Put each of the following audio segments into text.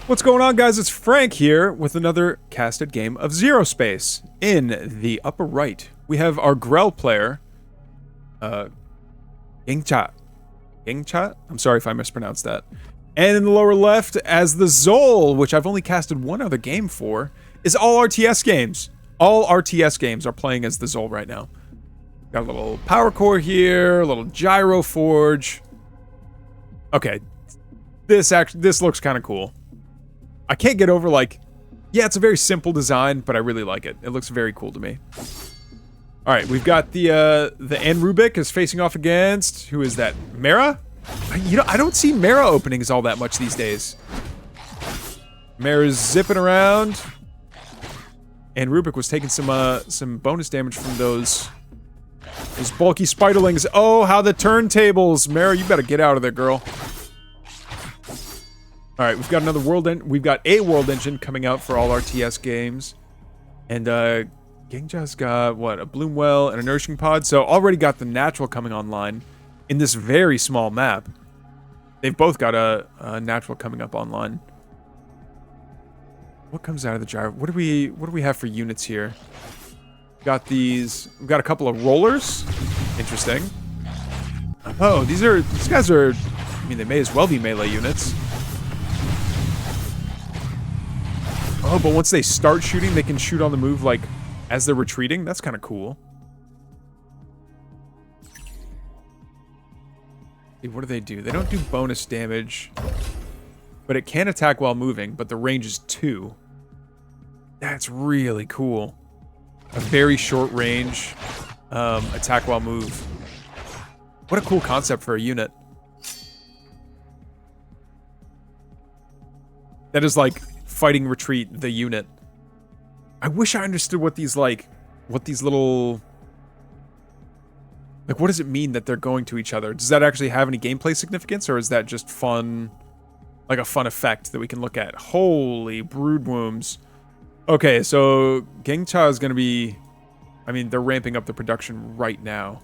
What's going on, guys? It's Frank here with another casted game of ZeroSpace. In the upper right, we have our Grell player, Gengcha. Gengcha? I'm sorry if I mispronounced that. And in the lower left, as the Zol, which I've only casted one other game for, is all RTS games. All RTS games are playing as the Zol right now. Got a little power core here, a little gyro forge. Okay, this looks kind of cool. I can't get over, like, yeah, it's a very simple design, but I really like it. It looks very cool to me. All right, we've got the Rubik is facing off against, who is that? Mara? You know, I don't see Mara openings all that much these days. Mara's zipping around. And Rubik was taking some bonus damage from those bulky spiderlings. Oh, how the turntables. Mara, you better get out of there, girl. All right, we've got another we've got a world engine coming out for all RTS games. And Gengja's got what, a Bloomwell and a nourishing pod. So already got the natural coming online in this very small map. They've both got a natural coming up online. What comes out of the gyro? What do we have for units here? We've got a couple of rollers. Interesting. Oh, these guys are, I mean, they may as well be melee units. Oh, but once they start shooting, they can shoot on the move, like, as they're retreating. That's kind of cool. Hey, what do? They don't do bonus damage, but it can attack while moving, but the range is 2. That's really cool. A very short range attack while move. What a cool concept for a unit. That is like fighting retreat the unit. I wish I understood what these little, like, what does it mean that they're going to each other? Does that actually have any gameplay significance, or is that just fun, like a fun effect that we can look at? Holy brood wombs. Okay, so Gengcha is going to be, I mean, they're ramping up the production right now.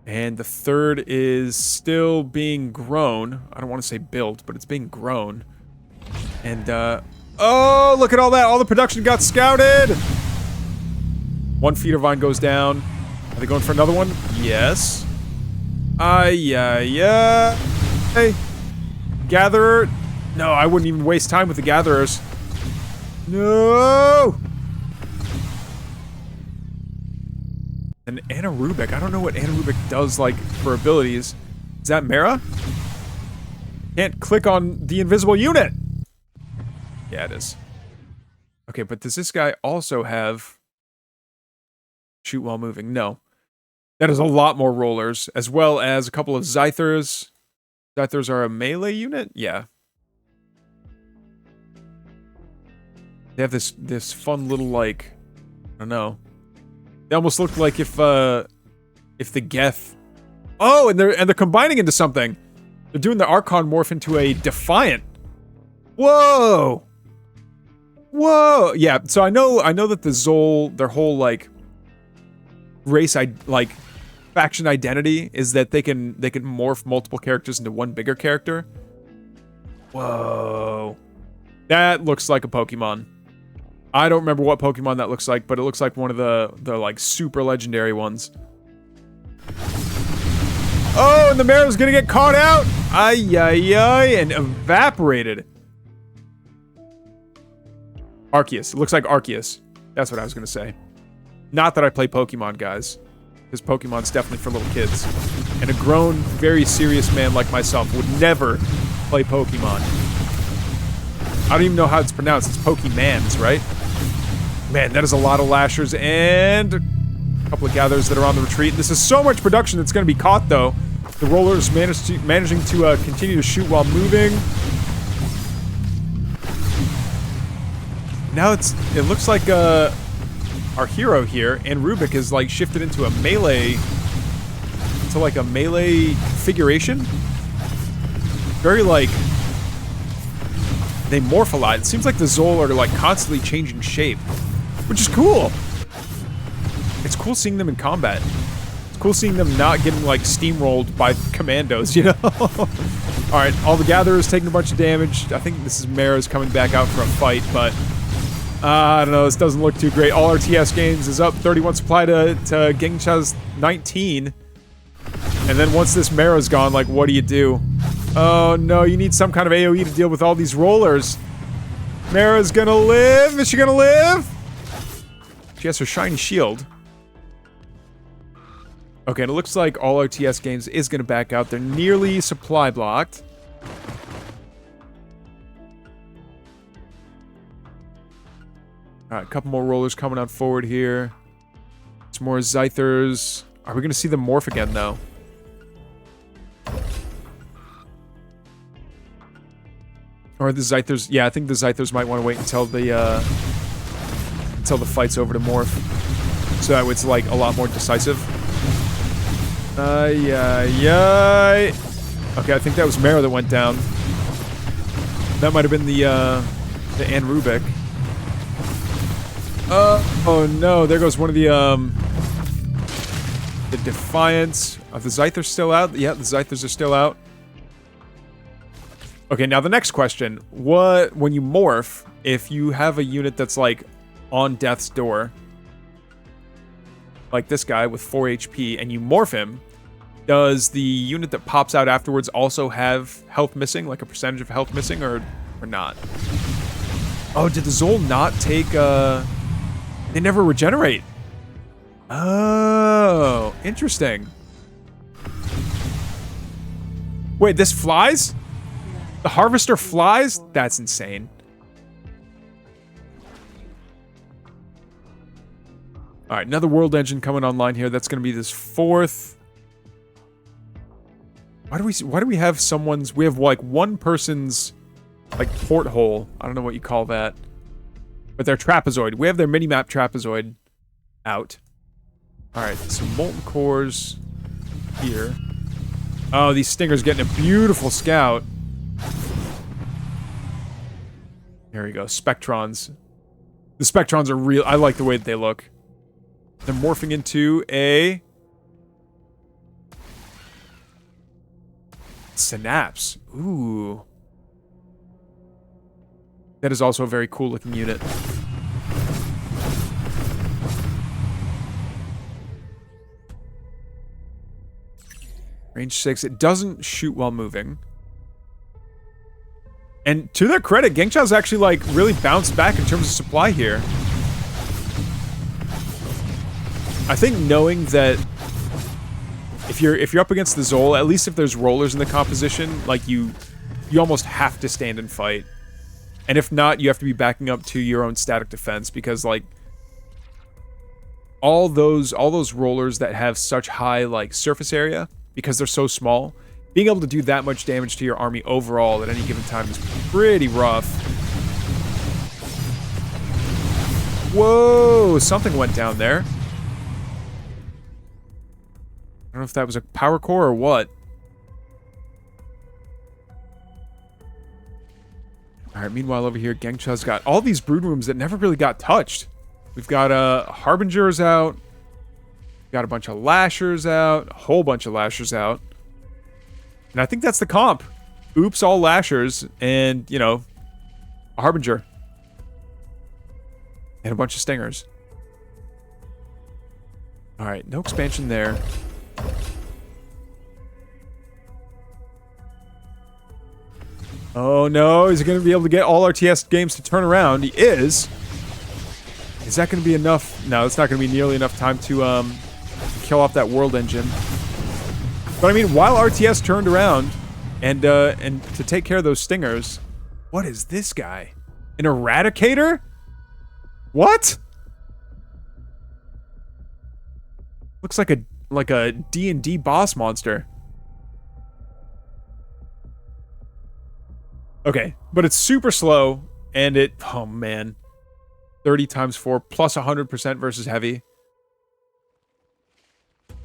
And the third is still being grown. I don't want to say built, but it's being grown. And, oh, look at all that. All the production got scouted. One feeder vine goes down. Are they going for another one? Yes. Hey. Gatherer. No, I wouldn't even waste time with the gatherers. No! And Anna Rubik. I don't know what Anna Rubik does, like, for abilities. Is that Mara? Can't click on the invisible unit! Yeah, it is. Okay, but does this guy also have shoot while moving? No. That is a lot more rollers, as well as a couple of Zythers. Zythers are a melee unit? Yeah. They have this fun little, like, I don't know. They almost look like if the Geth. Oh, and they're combining into something. They're doing the Archon morph into a Defiant. Whoa. Whoa. Yeah, so I know that the Zol, their whole, like, faction identity is that they can morph multiple characters into one bigger character. Whoa. That looks like a Pokemon. I don't remember what Pokemon that looks like, but it looks like one of the like super legendary ones. Oh, and the Mara's gonna get caught out! Ay, and evaporated. Arceus. It looks like Arceus. That's what I was gonna say. Not that I play Pokemon, guys. Because Pokemon's definitely for little kids. And a grown, very serious man like myself would never play Pokemon. I don't even know how it's pronounced. It's Pokemans, right? Man, that is a lot of lashers and a couple of gatherers that are on the retreat. This is so much production that's going to be caught, though. The rollers managing to continue to shoot while moving. Now it looks like our hero here, and Rubik, is like shifted into a melee configuration. Very like. They morph a lot. It seems like the Zol are like constantly changing shape, which is cool. It's cool seeing them in combat. It's cool seeing them not getting like steamrolled by commandos, you know? Alright, all the gatherers taking a bunch of damage. I think this is Mara's coming back out for a fight, but I don't know, this doesn't look too great. All RTS Games is up 31 supply to Gengcha's 19. And then once this Mara's gone, like, what do you do? Oh no, you need some kind of AoE to deal with all these rollers. Mara's gonna live? Is she gonna live? She has her shiny shield. Okay, and it looks like all RTS Games is gonna back out. They're nearly supply blocked. Alright, a couple more rollers coming on forward here. Some more Zythers. Are we gonna see them morph again, though? Or the Zythers... Yeah, I think the Zythers might want to wait until the fight's over to morph. So that way it's, like, a lot more decisive. Okay, I think that was Mara that went down. That might have been the Ann Rubik. Oh no, there goes one of the Defiance. Are the Zythers still out? Yeah, the Zythers are still out. Okay, now the next question. When you morph, if you have a unit that's like on death's door, like this guy with 4 HP, and you morph him, does the unit that pops out afterwards also have health missing, like a percentage of health missing, or not? Oh, did the Zol not take, they never regenerate. Oh, interesting. Wait, this flies? The Harvester flies? That's insane. Alright, another world engine coming online here. That's going to be this fourth. Why do we have someone's... We have, like, one person's, like, porthole. I don't know what you call that. But their trapezoid. We have their mini-map trapezoid out. Alright, some molten cores here. Oh, these Stingers getting a beautiful scout. There we go. Spectrons. The Spectrons are real. I like the way that they look. They're morphing into a... Synapse. Ooh. That is also a very cool looking unit. Range 6. It doesn't shoot while moving. And to their credit, Gengcha's actually, like, really bounced back in terms of supply here. I think knowing that if you're up against the Zol, at least if there's rollers in the composition, like, you almost have to stand and fight. And if not, you have to be backing up to your own static defense, because, like, all those rollers that have such high, like, surface area, because they're so small, being able to do that much damage to your army overall at any given time is pretty rough. Whoa, something went down there. I don't know if that was a power core or what. Alright, meanwhile over here, Gengcha's got all these brood rooms that never really got touched. We've got Harbingers out. We've got a bunch of Lashers out. A whole bunch of Lashers out. And I think that's the comp. Oops, all Lashers. And, you know, a Harbinger. And a bunch of Stingers. Alright, no expansion there. Oh no, is he going to be able to get all RTS games to turn around? He is. Is that going to be enough? No, it's not going to be nearly enough time to kill off that world engine. But I mean, while RTS turned around and to take care of those Stingers, what is this guy? An Eradicator? What? Looks like a D&D boss monster. Okay, but it's super slow, and it... Oh, man. 30 times 4 plus 100% versus heavy.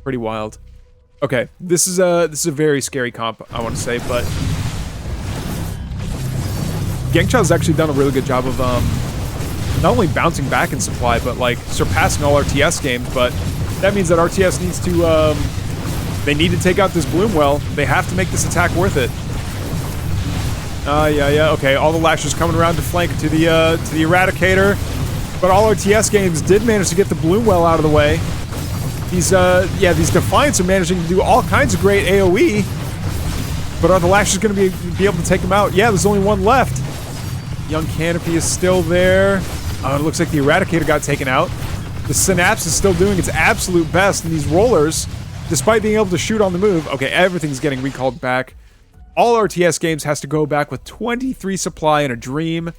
Pretty wild. Okay, this is a very scary comp, I want to say, but... Gengcha's actually done a really good job of, not only bouncing back in supply, but, like, surpassing all RTS games, but that means that RTS needs to, they need to take out this Bloomwell. They have to make this attack worth it. Yeah. Okay, all the Lashers coming around to flank to the Eradicator. But all RTS games did manage to get the Bloom Well out of the way. These Defiants are managing to do all kinds of great AoE. But are the Lashers going to be able to take them out? Yeah, there's only one left. Young Canopy is still there. It looks like the Eradicator got taken out. The Synapse is still doing its absolute best, and these rollers, despite being able to shoot on the move, okay, everything's getting recalled back. All RTS games has to go back with 23 supply and a dream.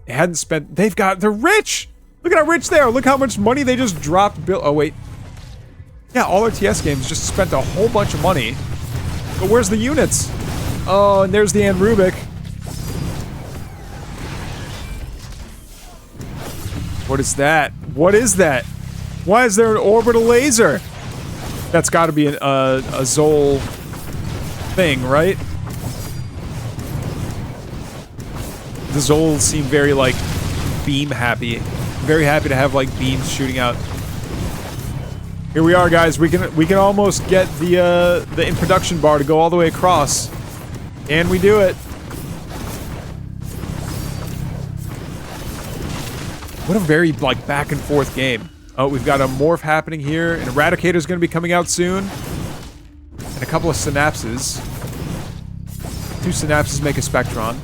They hadn't spent... They're rich! Look at how rich they are! Look how much money they just dropped... Oh, wait. Yeah, all RTS games just spent a whole bunch of money. But where's the units? Oh, and there's the Ann Rubik. What is that? What is that? Why is there an orbital laser? That's got to be a Zol thing, right? The Zol seem very, like, beam happy. Very happy to have, like, beams shooting out. Here we are, guys. We can almost get the in production bar to go all the way across. And we do it. What a very, like, back and forth game. Oh, we've got a morph happening here. An Eradicator's going to be coming out soon. And a couple of Synapses. 2 Synapses make a Spectron.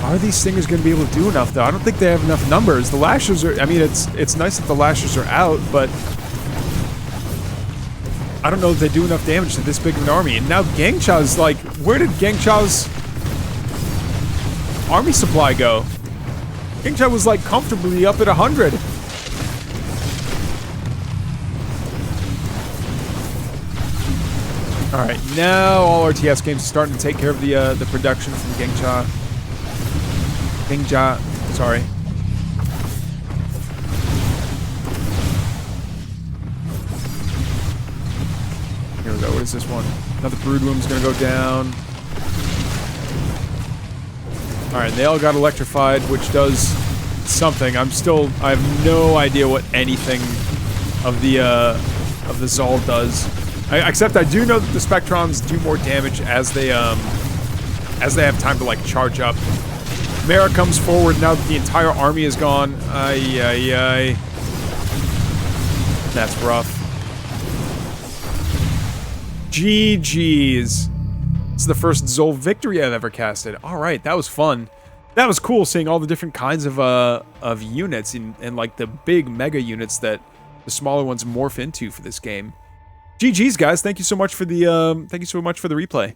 Are these Stingers going to be able to do enough, though? I don't think they have enough numbers. The Lashers are... I mean, it's nice that the Lashers are out, but... I don't know if they do enough damage to this big of an army. And now Gangcha's, like... Where did Gangcha's army supply go? Gangcha was, like, comfortably up at 100. Alright, now all RTS games are starting to take care of the production from Gangcha. Sorry. Here we go. What is this one? Another Brood Womb's gonna go down. Alright, they all got electrified, which does something. I have no idea what anything of the Zol does. Except I do know that the Spectrons do more damage as they have time to, like, charge up. Mara comes forward now that the entire army is gone. Ay. That's rough. GG's. This is the first Zol victory I've ever casted. Alright, that was fun. That was cool seeing all the different kinds of units and like the big mega units that the smaller ones morph into for this game. GG's, guys. Thank you so much for the replay.